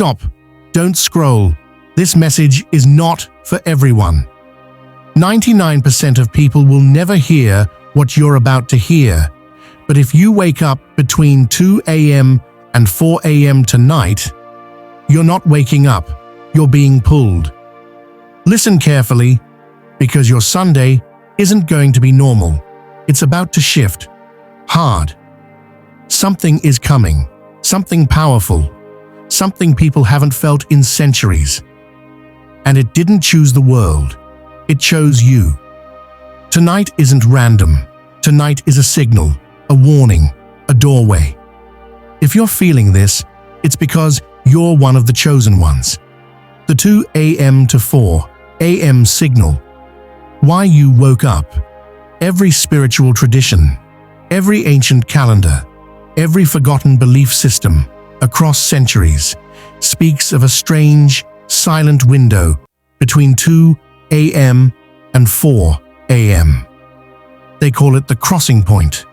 Stop. Don't scroll. This message is not for everyone. 99% of people will never hear what you're about to hear. But if you wake up between 2 a.m. and 4 a.m. tonight, you're not waking up, you're being pulled. Listen carefully, because your Sunday isn't going to be normal. It's about to shift. Hard. Something is coming. Something powerful. Something people haven't felt in centuries. And it didn't choose the world. It chose you. Tonight isn't random. Tonight is a signal, a warning, a doorway. If you're feeling this, it's because you're one of the chosen ones. The 2 a.m. to 4 a.m. signal. Why you woke up. Every spiritual tradition, every ancient calendar, every forgotten belief system across centuries speaks of a strange, silent window between 2 a.m. and 4 a.m. They call it the crossing point,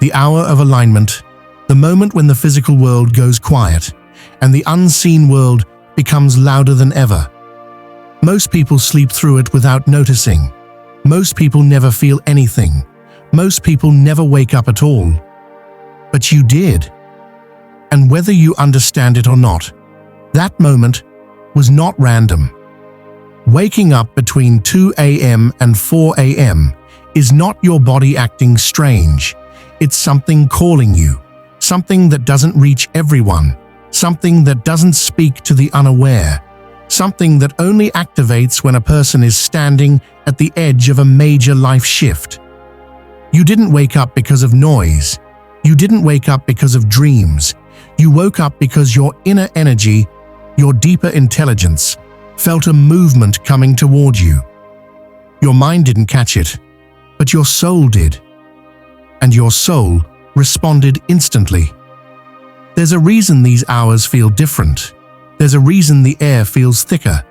the hour of alignment, the moment when the physical world goes quiet and the unseen world becomes louder than ever. Most people sleep through it without noticing. Most people never feel anything. Most people never wake up at all. But you did. And whether you understand it or not, that moment was not random. Waking up between 2 a.m. and 4 a.m. is not your body acting strange. It's something calling you, something that doesn't reach everyone, something that doesn't speak to the unaware, something that only activates when a person is standing at the edge of a major life shift. You didn't wake up because of noise. You didn't wake up because of dreams. You woke up because your inner energy, your deeper intelligence, felt a movement coming toward you. Your mind didn't catch it, but your soul did. And your soul responded instantly. There's a reason these hours feel different. There's a reason the air feels thicker.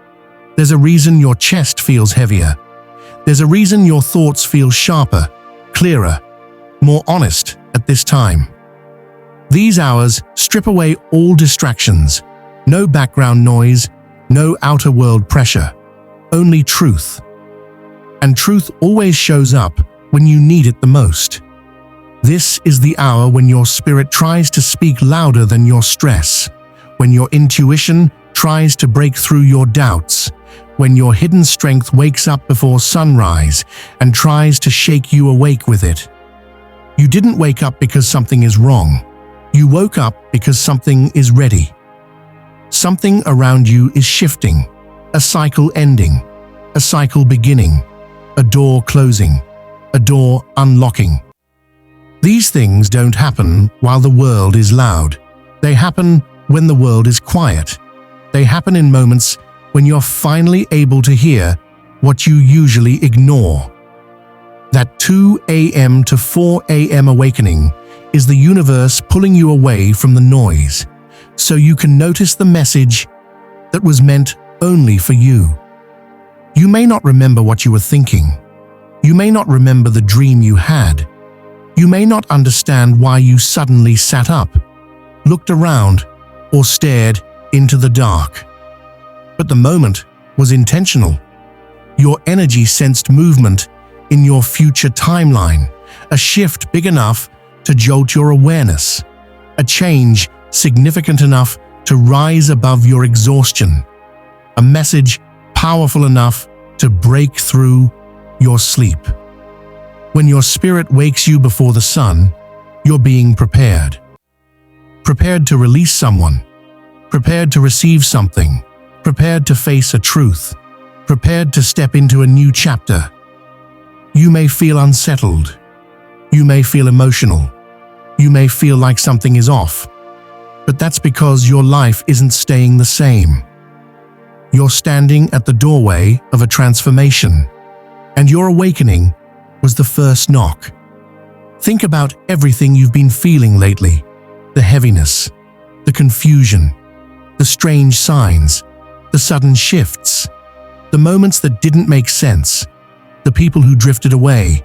There's a reason your chest feels heavier. There's a reason your thoughts feel sharper, clearer, more honest at this time. These hours strip away all distractions, no background noise, no outer world pressure, only truth. And truth always shows up when you need it the most. This is the hour when your spirit tries to speak louder than your stress, when your intuition tries to break through your doubts, when your hidden strength wakes up before sunrise and tries to shake you awake with it. You didn't wake up because something is wrong. You woke up because something is ready. Something around you is shifting, a cycle ending, a cycle beginning, a door closing, a door unlocking. These things don't happen while the world is loud. They happen when the world is quiet. They happen in moments when you're finally able to hear what you usually ignore. That 2 a.m. to 4 a.m. awakening is the universe pulling you away from the noise, so you can notice the message that was meant only for you. You may not remember what you were thinking. You may not remember the dream you had. You may not understand why you suddenly sat up, looked around, or stared into the dark. But the moment was intentional. Your energy sensed movement in your future timeline, a shift big enough to jolt your awareness, a change significant enough to rise above your exhaustion, a message powerful enough to break through your sleep. When your spirit wakes you before the sun, you're being prepared. Prepared to release someone, prepared to receive something, prepared to face a truth, prepared to step into a new chapter. You may feel unsettled. You may feel emotional. You may feel like something is off. But that's because your life isn't staying the same. You're standing at the doorway of a transformation, and your awakening was the first knock. Think about everything you've been feeling lately: the heaviness, the confusion, the strange signs, the sudden shifts, the moments that didn't make sense, the people who drifted away,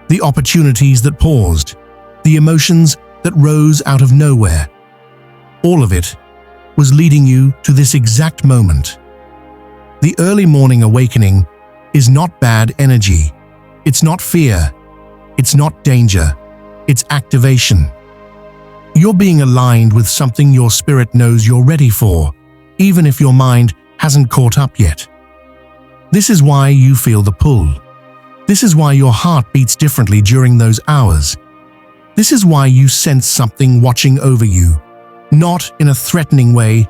the opportunities that paused, the emotions that rose out of nowhere. All of it was leading you to this exact moment. The early morning awakening is not bad energy. It's not fear. It's not danger. It's activation. You're being aligned with something your spirit knows you're ready for, even if your mind hasn't caught up yet. This is why you feel the pull. This is why your heart beats differently during those hours. This is why you sense something watching over you, not in a threatening way,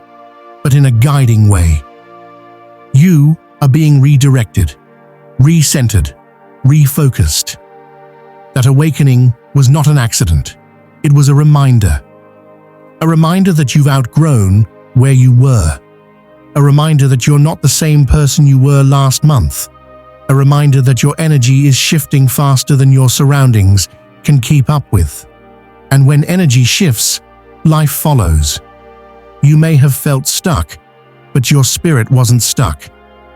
but in a guiding way. You are being redirected, recentered, refocused. That awakening was not an accident. It was a reminder. A reminder that you've outgrown where you were. A reminder that you're not the same person you were last month. A reminder that your energy is shifting faster than your surroundings can keep up with. And when energy shifts, life follows. You may have felt stuck, but your spirit wasn't stuck.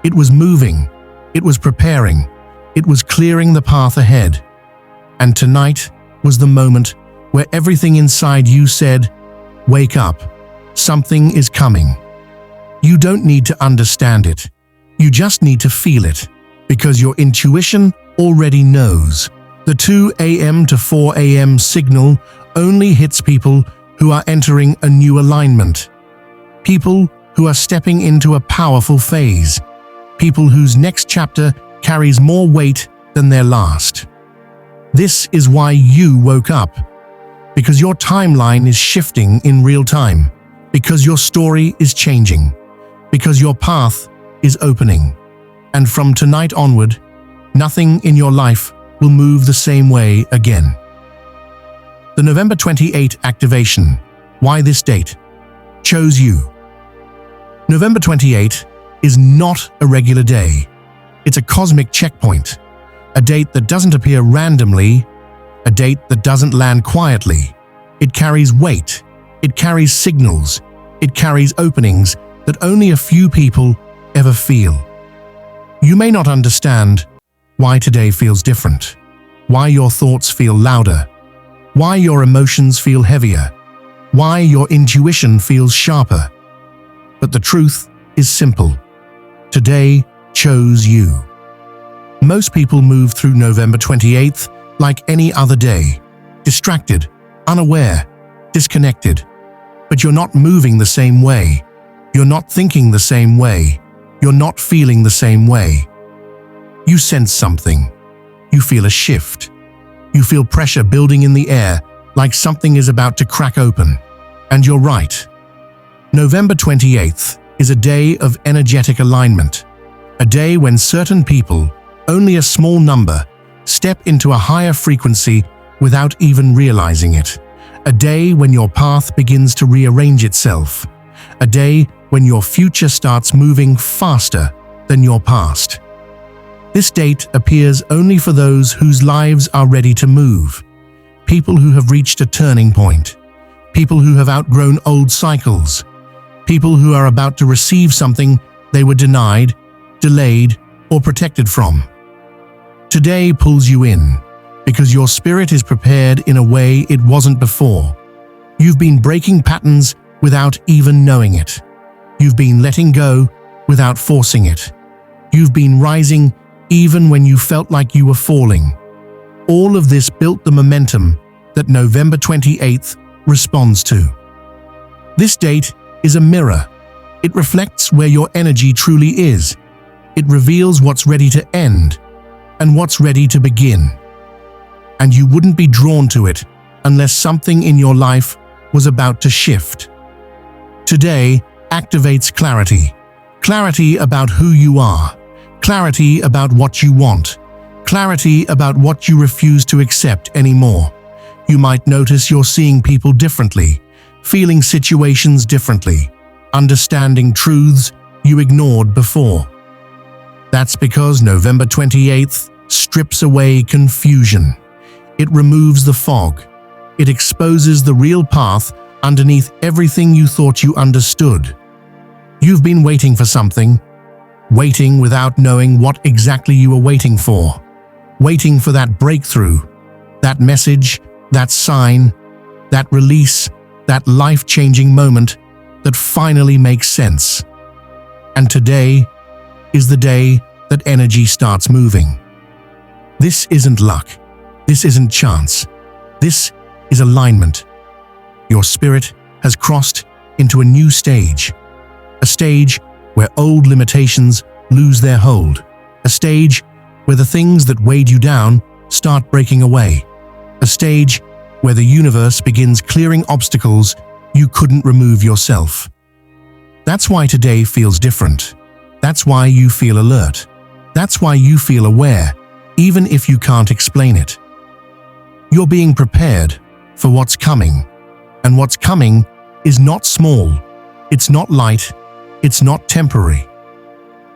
It was moving. It was preparing. It was clearing the path ahead. And tonight was the moment where everything inside you said, "Wake up. Something is coming." You don't need to understand it. You just need to feel it, because your intuition already knows. The 2 a.m. to 4 a.m. signal only hits people who are entering a new alignment. People who are stepping into a powerful phase. People whose next chapter carries more weight than their last. This is why you woke up. Because your timeline is shifting in real time. Because your story is changing. Because your path is opening. And from tonight onward, nothing in your life will move the same way again. The November 28 activation. Why this date? Chose you. November 28 is not a regular day. It's a cosmic checkpoint. A date that doesn't appear randomly. A date that doesn't land quietly. It carries weight. It carries signals. It carries openings that only a few people ever feel. You may not understand why today feels different, why your thoughts feel louder, why your emotions feel heavier, why your intuition feels sharper. But the truth is simple. Today chose you. Most people move through November 28th like any other day, distracted, unaware, disconnected. But you're not moving the same way. You're not thinking the same way. You're not feeling the same way. You sense something. You feel a shift. You feel pressure building in the air, like something is about to crack open. And you're right. November 28th is a day of energetic alignment. A day when certain people, only a small number, step into a higher frequency without even realizing it. A day when your path begins to rearrange itself. A day when your future starts moving faster than your past. This date appears only for those whose lives are ready to move. People who have reached a turning point. People who have outgrown old cycles. People who are about to receive something they were denied, delayed, or protected from. Today pulls you in, because your spirit is prepared in a way it wasn't before. You've been breaking patterns without even knowing it. You've been letting go without forcing it. You've been rising even when you felt like you were falling. All of this built the momentum that November 28th responds to. This date is a mirror. It reflects where your energy truly is. It reveals what's ready to end and what's ready to begin. And you wouldn't be drawn to it unless something in your life was about to shift. Today activates clarity. Clarity about who you are. Clarity about what you want. Clarity about what you refuse to accept anymore. You might notice you're seeing people differently, feeling situations differently, understanding truths you ignored before. That's because November 28th strips away confusion. It removes the fog. It exposes the real path underneath everything you thought you understood. You've been waiting for something, waiting without knowing what exactly you were waiting for, waiting for that breakthrough, that message, that sign, that release, that life-changing moment that finally makes sense. And today is the day that energy starts moving. This isn't luck. This isn't chance. This is alignment. Your spirit has crossed into a new stage. A stage where old limitations lose their hold. A stage where the things that weighed you down start breaking away. A stage where the universe begins clearing obstacles you couldn't remove yourself. That's why today feels different. That's why you feel alert. That's why you feel aware, even if you can't explain it. You're being prepared for what's coming. And what's coming is not small. It's not light. It's not temporary.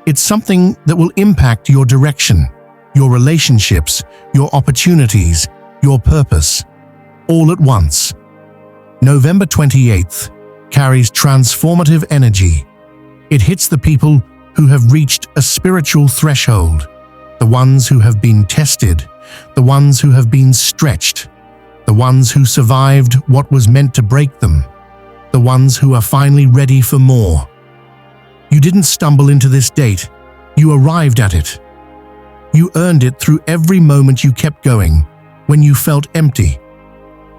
It's something that will impact your direction, your relationships, your opportunities, your purpose, all at once. November 28th carries transformative energy. It hits the people who have reached a spiritual threshold, the ones who have been tested, the ones who have been stretched, the ones who survived what was meant to break them, the ones who are finally ready for more. You didn't stumble into this date, you arrived at it. You earned it through every moment you kept going, when you felt empty,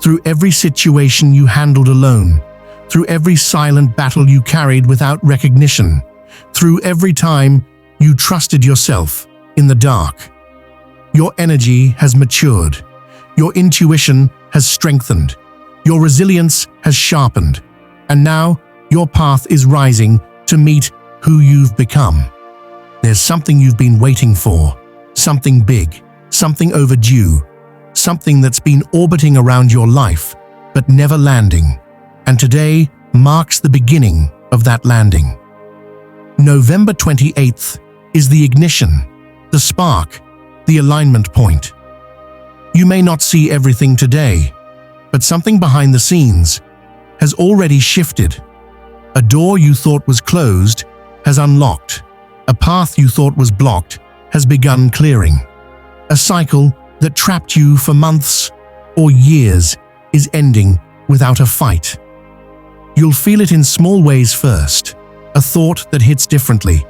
through every situation you handled alone, through every silent battle you carried without recognition, through every time you trusted yourself in the dark. Your energy has matured, your intuition has strengthened, your resilience has sharpened, and now your path is rising to meet who you've become. There's something you've been waiting for, something big, something overdue, something that's been orbiting around your life, but never landing. And today marks the beginning of that landing. November 28th is the ignition, the spark, the alignment point. You may not see everything today, but something behind the scenes has already shifted. A door you thought was closed has unlocked. A path you thought was blocked has begun clearing. A cycle that trapped you for months or years is ending without a fight. You'll feel it in small ways first, a thought that hits differently,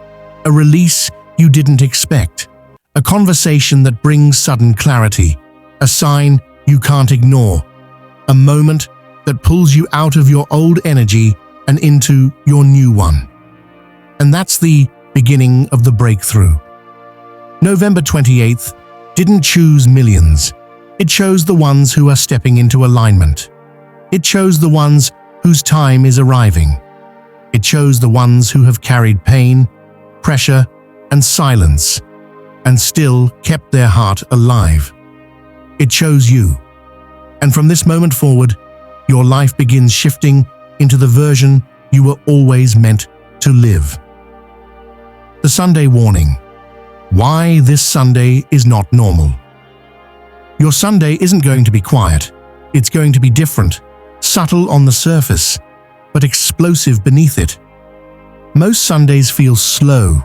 a release you didn't expect, a conversation that brings sudden clarity, a sign you can't ignore, a moment that pulls you out of your old energy and into your new one. And that's the beginning of the breakthrough. November 28th didn't choose millions. It chose the ones who are stepping into alignment. It chose the ones whose time is arriving. It chose the ones who have carried pain, pressure, and silence, and still kept their heart alive. It chose you. And from this moment forward, your life begins shifting into the version you were always meant to live. The Sunday warning. Why this Sunday is not normal. Your Sunday isn't going to be quiet. It's going to be different, subtle on the surface, but explosive beneath it. Most Sundays feel slow.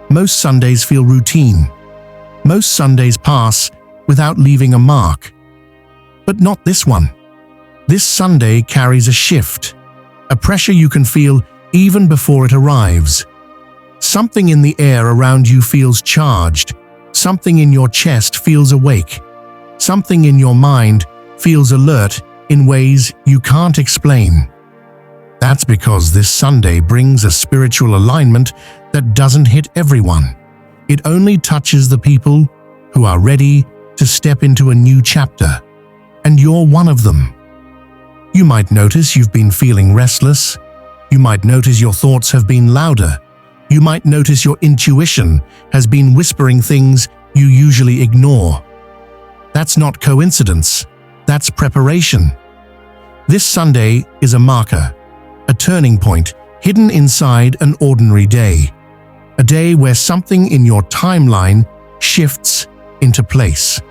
Most Sundays feel routine. Most Sundays pass without leaving a mark. But not this one. This Sunday carries a shift, a pressure you can feel even before it arrives. Something in the air around you feels charged. Something in your chest feels awake. Something in your mind feels alert in ways you can't explain. That's because this Sunday brings a spiritual alignment that doesn't hit everyone. It only touches the people who are ready to step into a new chapter, and you're one of them. You might notice you've been feeling restless. You might notice your thoughts have been louder. You might notice your intuition has been whispering things you usually ignore. That's not coincidence. That's preparation. This Sunday is a marker, a turning point hidden inside an ordinary day. A day where something in your timeline shifts into place.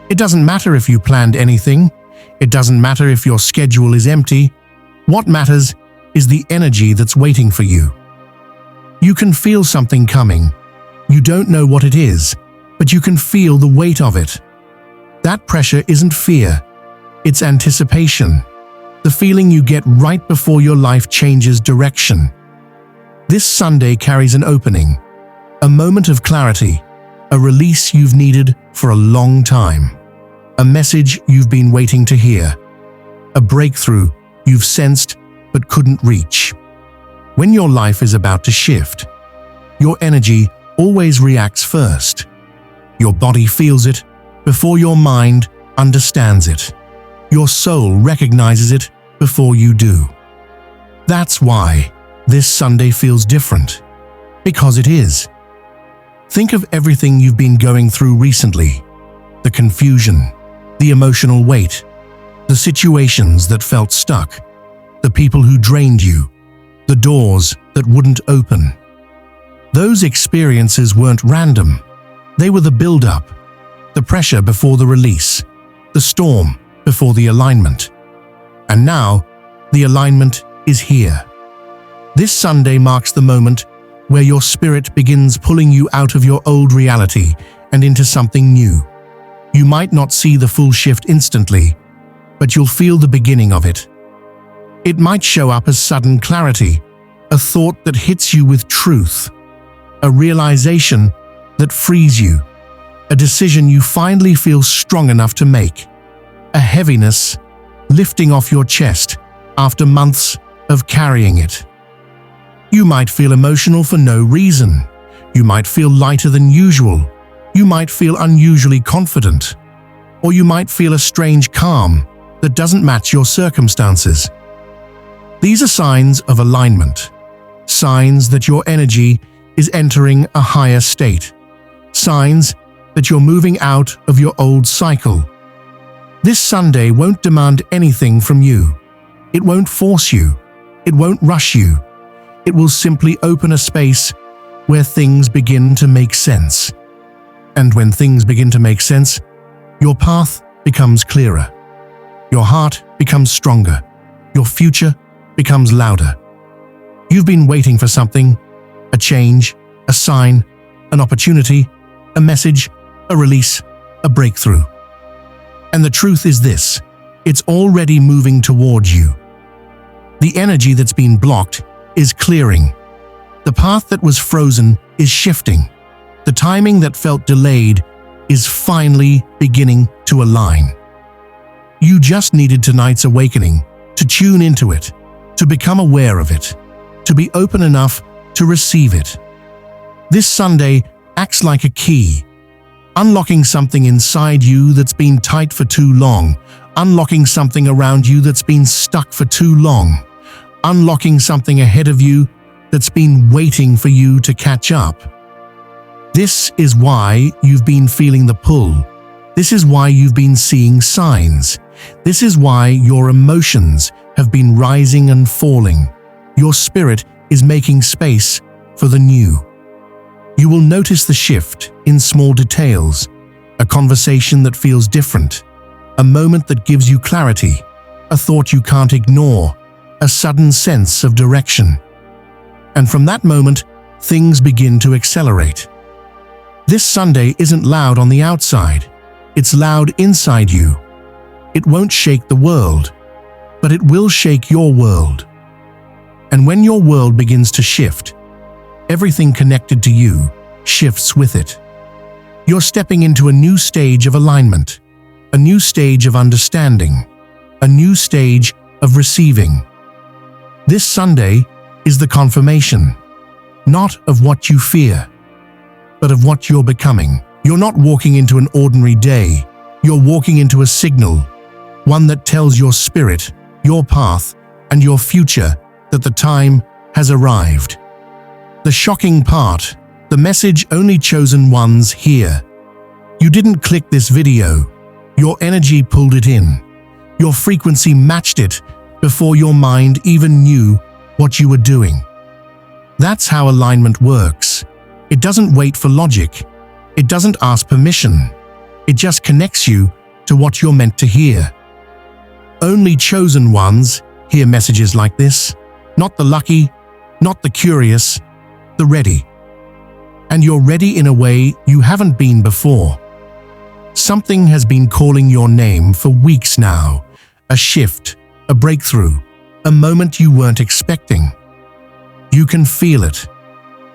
It doesn't matter if you planned anything. It doesn't matter if your schedule is empty. What matters is the energy that's waiting for you. You can feel something coming. You don't know what it is, but you can feel the weight of it. That pressure isn't fear. It's anticipation. the feeling you get right before your life changes direction. This Sunday carries an opening, a moment of clarity, a release you've needed for a long time, a message you've been waiting to hear, a breakthrough you've sensed but couldn't reach. When your life is about to shift, your energy always reacts first. Your body feels it before your mind understands it. Your soul recognizes it before you do. That's why this Sunday feels different, because it is. Think of everything you've been going through recently: the confusion, the emotional weight, the situations that felt stuck, the people who drained you, the doors that wouldn't open. Those experiences weren't random. They were the build-up, the pressure before the release, the storm before the alignment. And now, the alignment is here. This Sunday marks the moment where your spirit begins pulling you out of your old reality and into something new. You might not see the full shift instantly, but you'll feel the beginning of it. It might show up as sudden clarity, a thought that hits you with truth, a realization that frees you, a decision you finally feel strong enough to make, a heaviness lifting off your chest after months of carrying it. You might feel emotional for no reason. You might feel lighter than usual. You might feel unusually confident. Or you might feel a strange calm that doesn't match your circumstances. These are signs of alignment, signs that your energy is entering a higher state, signs that you're moving out of your old cycle. This Sunday won't demand anything from you. It won't force you. It won't rush you. It will simply open a space where things begin to make sense. And when things begin to make sense, your path becomes clearer. Your heart becomes stronger. Your future becomes louder. You've been waiting for something, a change, a sign, an opportunity, a message, a release, a breakthrough. And the truth is this: it's already moving towards you. The energy that's been blocked is clearing. The path that was frozen is shifting. The timing that felt delayed is finally beginning to align. You just needed tonight's awakening to tune into it, to become aware of it, to be open enough to receive it. This Sunday acts like a key, unlocking something inside you that's been tight for too long, unlocking something around you that's been stuck for too long, unlocking something ahead of you that's been waiting for you to catch up. This is why you've been feeling the pull. This is why you've been seeing signs. This is why your emotions have been rising and falling. Your spirit is making space for the new. You will notice the shift in small details, a conversation that feels different, a moment that gives you clarity, a thought you can't ignore, a sudden sense of direction. And from that moment, things begin to accelerate. This Sunday isn't loud on the outside. It's loud inside you. It won't shake the world, but it will shake your world. And when your world begins to shift, everything connected to you shifts with it. You're stepping into a new stage of alignment, a new stage of understanding, a new stage of receiving. This Sunday is the confirmation, not of what you fear, but of what you're becoming. You're not walking into an ordinary day. You're walking into a signal, one that tells your spirit, your path, and your future that the time has arrived. The shocking part, the message only chosen ones hear. You didn't click this video. Your energy pulled it in. Your frequency matched it before your mind even knew what you were doing. That's how alignment works. It doesn't wait for logic. It doesn't ask permission. It just connects you to what you're meant to hear. Only chosen ones hear messages like this, not the lucky, not the curious, the ready. And you're ready in a way you haven't been before. Something has been calling your name for weeks now, a shift, a breakthrough, a moment you weren't expecting. You can feel it.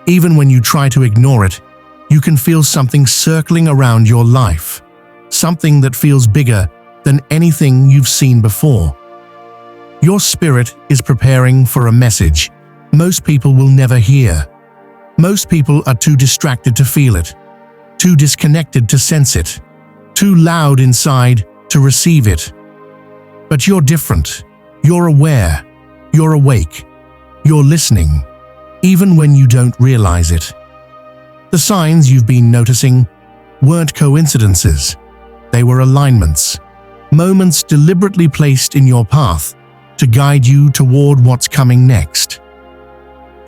Even when you try to ignore it, you can feel something circling around your life, something that feels bigger than anything you've seen before. Your spirit is preparing for a message most people will never hear. Most people are too distracted to feel it, too disconnected to sense it, too loud inside to receive it. But you're different. You're aware. You're awake. You're listening, even when you don't realize it. The signs you've been noticing weren't coincidences. They were alignments, moments deliberately placed in your path to guide you toward what's coming next.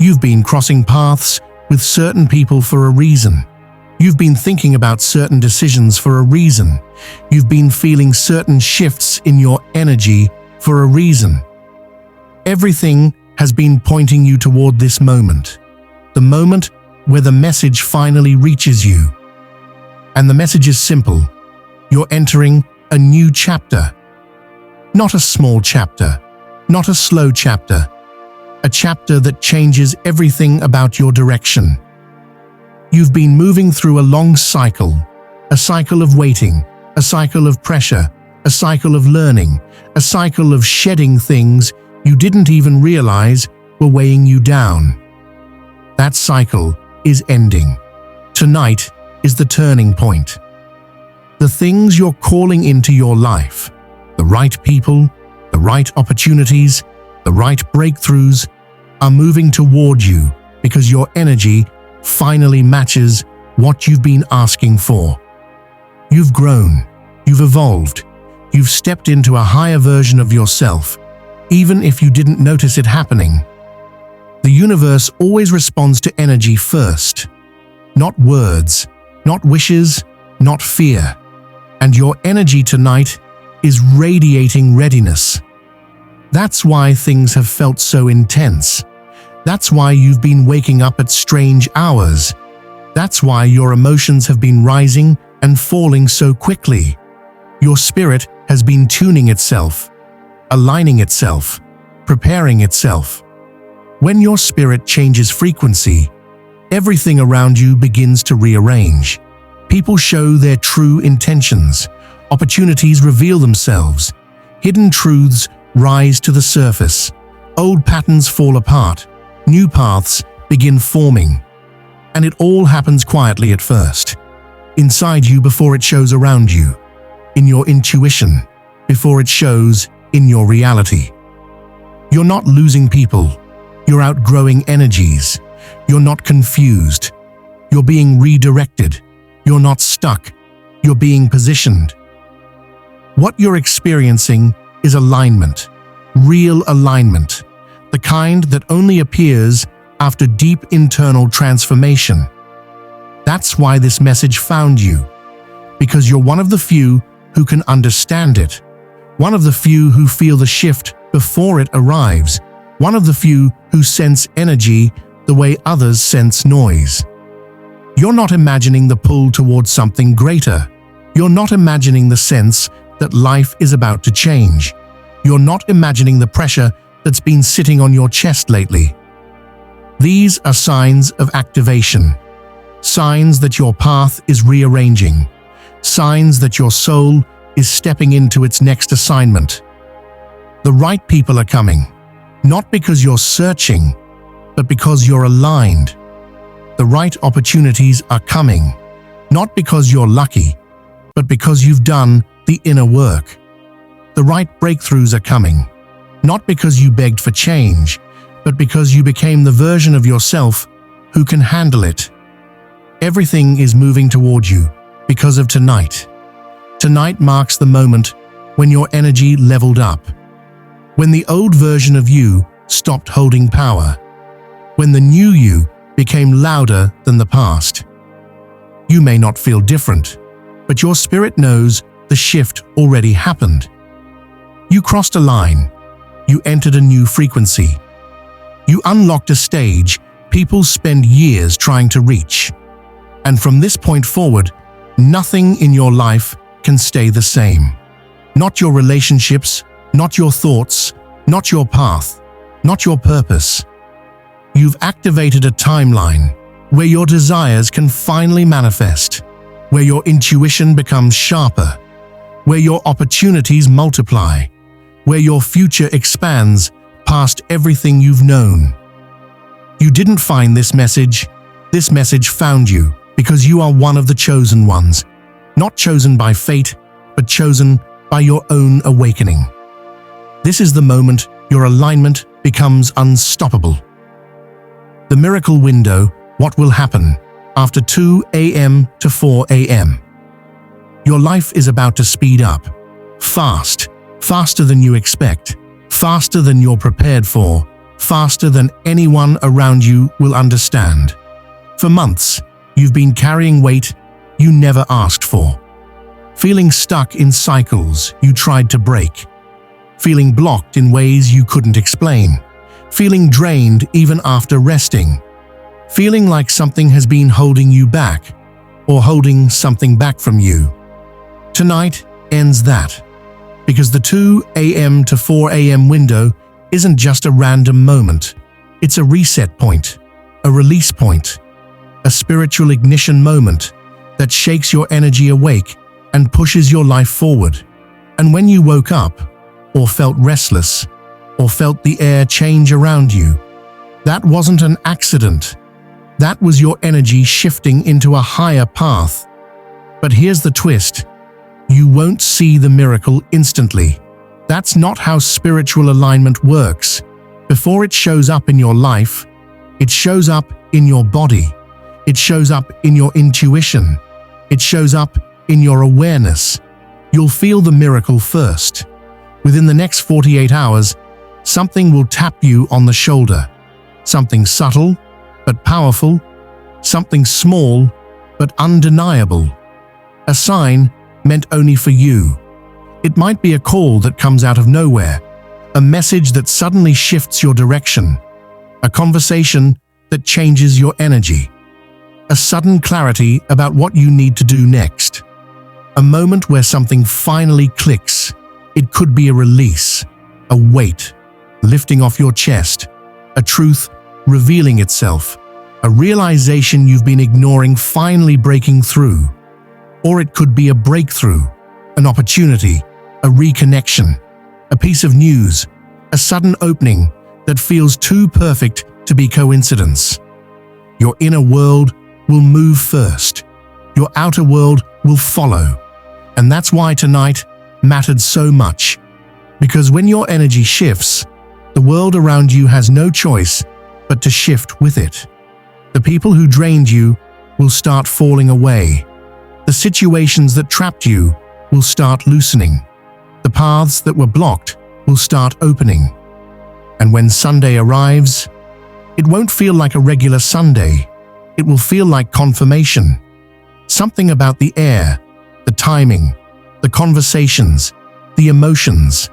You've been crossing paths with certain people for a reason. You've been thinking about certain decisions for a reason. You've been feeling certain shifts in your energy for a reason. Everything has been pointing you toward this moment, the moment where the message finally reaches you. And the message is simple. You're entering a new chapter. Not a small chapter, not a slow chapter, a chapter that changes everything about your direction. You've been moving through a long cycle, a cycle of waiting, a cycle of pressure, a cycle of learning, a cycle of shedding things you didn't even realize were weighing you down. That cycle is ending. Tonight is the turning point. The things you're calling into your life, the right people, the right opportunities, the right breakthroughs, are moving toward you because your energy finally matches what you've been asking for. You've grown, you've evolved, you've stepped into a higher version of yourself, even if you didn't notice it happening. The universe always responds to energy first, not words, not wishes, not fear. And your energy tonight is radiating readiness. That's why things have felt so intense. That's why you've been waking up at strange hours. That's why your emotions have been rising and falling so quickly. Your spirit has been tuning itself, aligning itself, preparing itself. When your spirit changes frequency, everything around you begins to rearrange. People show their true intentions. Opportunities reveal themselves. Hidden truths rise to the surface. Old patterns fall apart. New paths begin forming. And it all happens quietly at first. Inside you before it shows around you. In your intuition, before it shows in your reality. You're not losing people. You're outgrowing energies. You're not confused. You're being redirected. You're not stuck. You're being positioned. What you're experiencing is alignment, real alignment, the kind that only appears after deep internal transformation. That's why this message found you, because you're one of the few who can understand it, one of the few who feel the shift before it arrives, one of the few who sense energy the way others sense noise. You're not imagining the pull towards something greater. You're not imagining the sense that life is about to change. You're not imagining the pressure that's been sitting on your chest lately. These are signs of activation, signs that your path is rearranging, signs that your soul is stepping into its next assignment. The right people are coming, not because you're searching, but because you're aligned. The right opportunities are coming, not because you're lucky, but because you've done the inner work. The right breakthroughs are coming, not because you begged for change, but because you became the version of yourself who can handle it. Everything is moving toward you because of tonight. Tonight marks the moment when your energy leveled up, when the old version of you stopped holding power, when the new you became louder than the past. You may not feel different, but your spirit knows the shift already happened. You crossed a line. You entered a new frequency. You unlocked a stage people spend years trying to reach. And from this point forward, nothing in your life can stay the same. Not your relationships, not your thoughts, not your path, not your purpose. You've activated a timeline where your desires can finally manifest, where your intuition becomes sharper, where your opportunities multiply, where your future expands past everything you've known. You didn't find this message found you because you are one of the chosen ones, not chosen by fate, but chosen by your own awakening. This is the moment your alignment becomes unstoppable. The miracle window, what will happen after 2 a.m. to 4 a.m. Your life is about to speed up, faster than you expect, faster than you're prepared for, faster than anyone around you will understand. For months, you've been carrying weight you never asked for, feeling stuck in cycles you tried to break, feeling blocked in ways you couldn't explain, feeling drained even after resting, feeling like something has been holding you back or holding something back from you. Tonight ends that, because the 2 a.m. to 4 a.m. window isn't just a random moment. It's a reset point, a release point, a spiritual ignition moment that shakes your energy awake and pushes your life forward. And when you woke up, or felt restless, or felt the air change around you, that wasn't an accident. That was your energy shifting into a higher path. But here's the twist. You won't see the miracle instantly. That's not how spiritual alignment works. Before it shows up in your life, it shows up in your body. It shows up in your intuition. It shows up in your awareness. You'll feel the miracle first. Within the next 48 hours, something will tap you on the shoulder. Something subtle, but powerful. Something small, but undeniable. A sign meant only for you. It might be a call that comes out of nowhere, a message that suddenly shifts your direction, a conversation that changes your energy, a sudden clarity about what you need to do next, a moment where something finally clicks. It could be a release, a weight lifting off your chest, a truth revealing itself, a realization you've been ignoring finally breaking through. Or it could be a breakthrough, an opportunity, a reconnection, a piece of news, a sudden opening that feels too perfect to be coincidence. Your inner world will move first. Your outer world will follow. And that's why tonight mattered so much. Because when your energy shifts, the world around you has no choice but to shift with it. The people who drained you will start falling away. The situations that trapped you will start loosening. The paths that were blocked will start opening. And when Sunday arrives, it won't feel like a regular Sunday. It will feel like confirmation. Something about the air, the timing, the conversations, the emotions.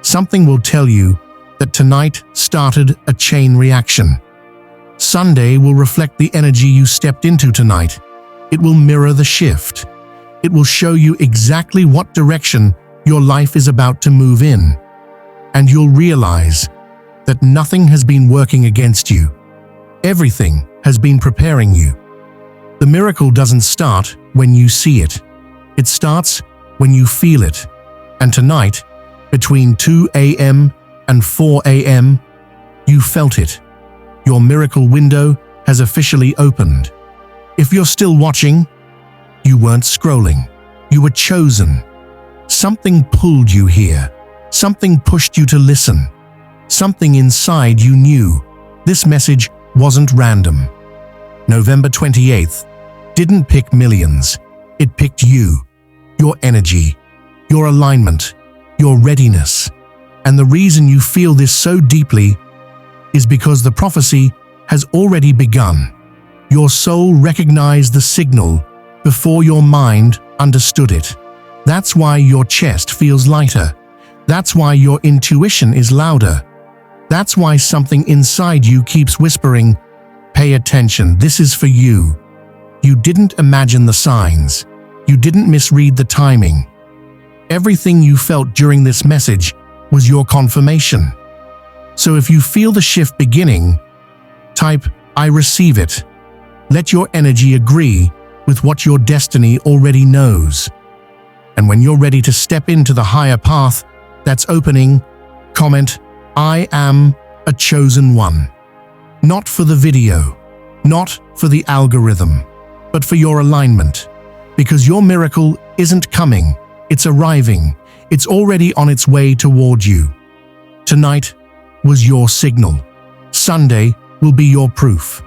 Something will tell you that tonight started a chain reaction. Sunday will reflect the energy you stepped into tonight. It will mirror the shift. It will show you exactly what direction your life is about to move in. And you'll realize that nothing has been working against you. Everything has been preparing you. The miracle doesn't start when you see it. It starts when you feel it. And tonight, between 2 a.m. and 4 a.m., you felt it. Your miracle window has officially opened. If you're still watching, you weren't scrolling. You were chosen. Something pulled you here. Something pushed you to listen. Something inside you knew this message wasn't random. November 28th didn't pick millions. It picked you, your energy, your alignment, your readiness. And the reason you feel this so deeply is because the prophecy has already begun. Your soul recognized the signal before your mind understood it. That's why your chest feels lighter. That's why your intuition is louder. That's why something inside you keeps whispering, "Pay attention, this is for you." You didn't imagine the signs. You didn't misread the timing. Everything you felt during this message was your confirmation. So if you feel the shift beginning, type, I receive it. Let your energy agree with what your destiny already knows. And when you're ready to step into the higher path that's opening, comment, I am a chosen one. Not for the video, not for the algorithm, but for your alignment. Because your miracle isn't coming, it's arriving. It's already on its way toward you. Tonight was your signal. Sunday will be your proof.